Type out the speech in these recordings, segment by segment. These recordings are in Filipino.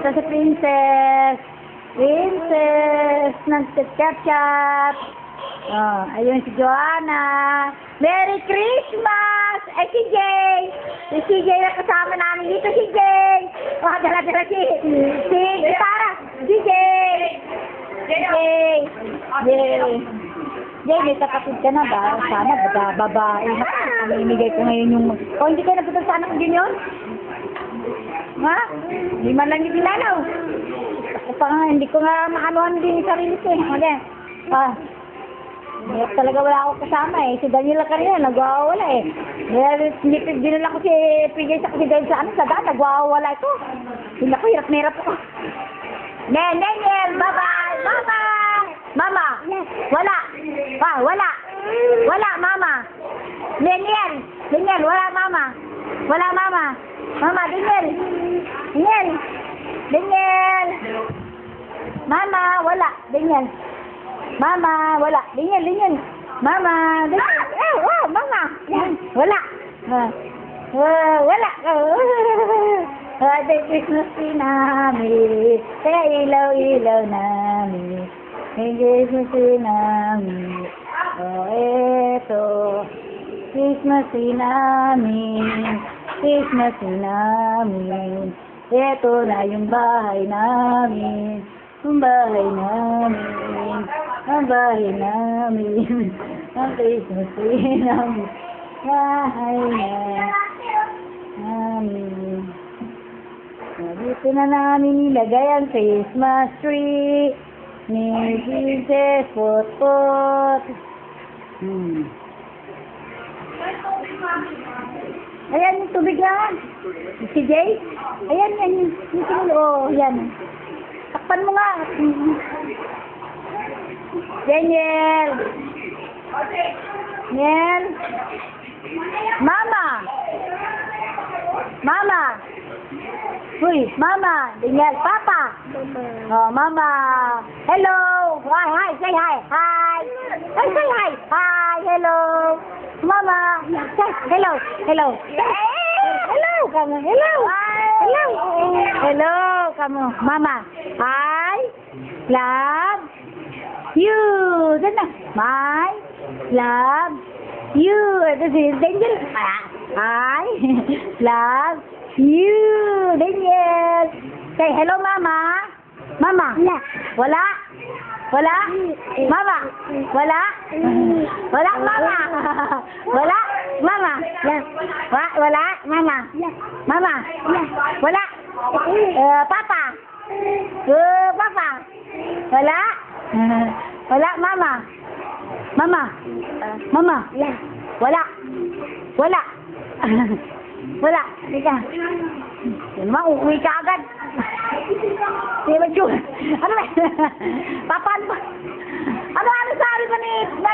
Ito si Princess. Princess ng Ketchup. Oh, ayun si Joanna. Merry Christmas! Ay, si Jay. Si CJ na kasama namin dito, si Jay. Oh, dala-dala si Sarah. Si Jay. Jay. Jay, may kapatid ka na ba? Sana babae. Namimigay ko ngayon yung... Oh, hindi kayo napunta sa anak din yun? Ha? Hindi man lang yung dinalaw. Hindi ko nga maanuhan din yung sarili ko. Okay. Talaga wala ako kasama eh. Si Daniela kanina, nagwawala eh. Dinala ko si PJ sa kasi dahil sa daan, nagwawala ito. Hindi ako, hirap-hirap ako. Daniel, bye-bye! Bye-bye! Mama! Wala! Wala! Wala, mama! Daniel! Daniel, wala, mama! Wala, mama! Mama, Daniel! Daniel! Daniel! Mama, wala! Daniel! Mama, wala! Daniel, Daniel! Mama! Daniel! Mama! Wala! Wala! Christmas tree namin, kaya ilaw-ilaw namin. Christmas tree namin, oh eto. Christmas tree namin, Christmas tree namin. Eto na yung bahay namin, ang bahay namin, ang bahay namin. Ang Christmas tree namin, bahay namin. Dito na namin nilagay ang Christmas tree ni Jesus Potpot. Ayan yung tubig yan. Si Jay? Ayan yan yung tubig. Oh, yan. Takpan mo nga. Daniel. Daniel. Mama. Mama. Uy, Mama, Daniel, Papa. Oh, Mama. Hello. Hi, say hi. Hi. Hey, say hi. Hi, hello. Mama. Say hello. Hello. Hello, kamu. Hello. Hello. Hello, kamu. Mama. Hi. Love you. Sana. My love you. Ito si Daniel. Hi. Love you, Daniel. Say hello, Mama. Mama. Wala. Wala. Mama. Wala. Wala, Mama. Wala. Mama. Wala, Mama. Mama. Wala. Papa. Papa. Wala. Wala, Mama. Mama. Mama. Wala. Wala. Wala. Ika. Yan naman, uuwi ka agad. Di ba, Chul? Ano ba? Paano ba? Ano sabi ba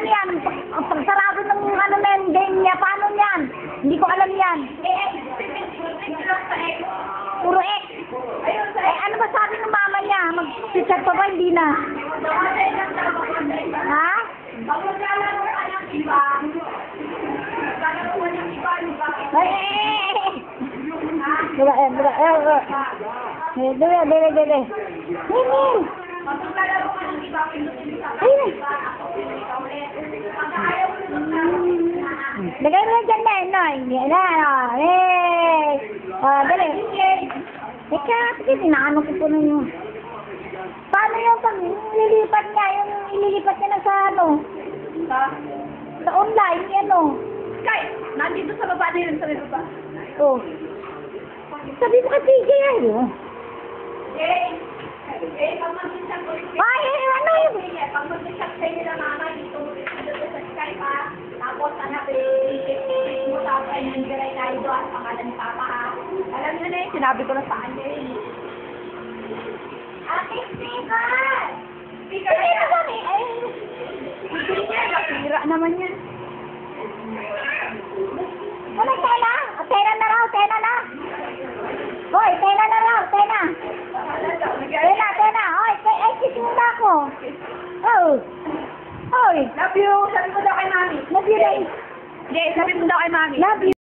ni yan? Pagsarado ng ano na yan, game niya, paano yan? Hindi ko alam yan. Puro X. Ano ba sabi ng mama niya? Mag-chat pa ba? Hindi na. Ha? Dili. Lagay mo dyan na, Noy. Dali. Teka, sige, inaano ko po ninyo. Paano yung pag lilipat niya, yung ililipat niya na sa ano? Sa online, ano? Skype, nandito sa baba na yun, sa baba. Oh. Sabi mo kasi, Jay, pag mag-chat ko, ano yun? Pag mag-chat sa inyo na mama, dito sa Skype, tapos, mo tapos ay nandiray tayo doon sa pangalan ni Papa, ha? Alam nyo na yun, sinabi ko na sa kanya yun. Ate, speaker! Speaker na kami, Pira naman yan. Wala, Tena! Tena na raw, Tena na! Hoy, Tena na raw, Tena! Tena! Hoy, ay, kisimula ko! Oh! Hoy! Love you! Sabi mo daw kay Mami. Love you, Ray. Jay, sabi mo daw kay Mami. Love you.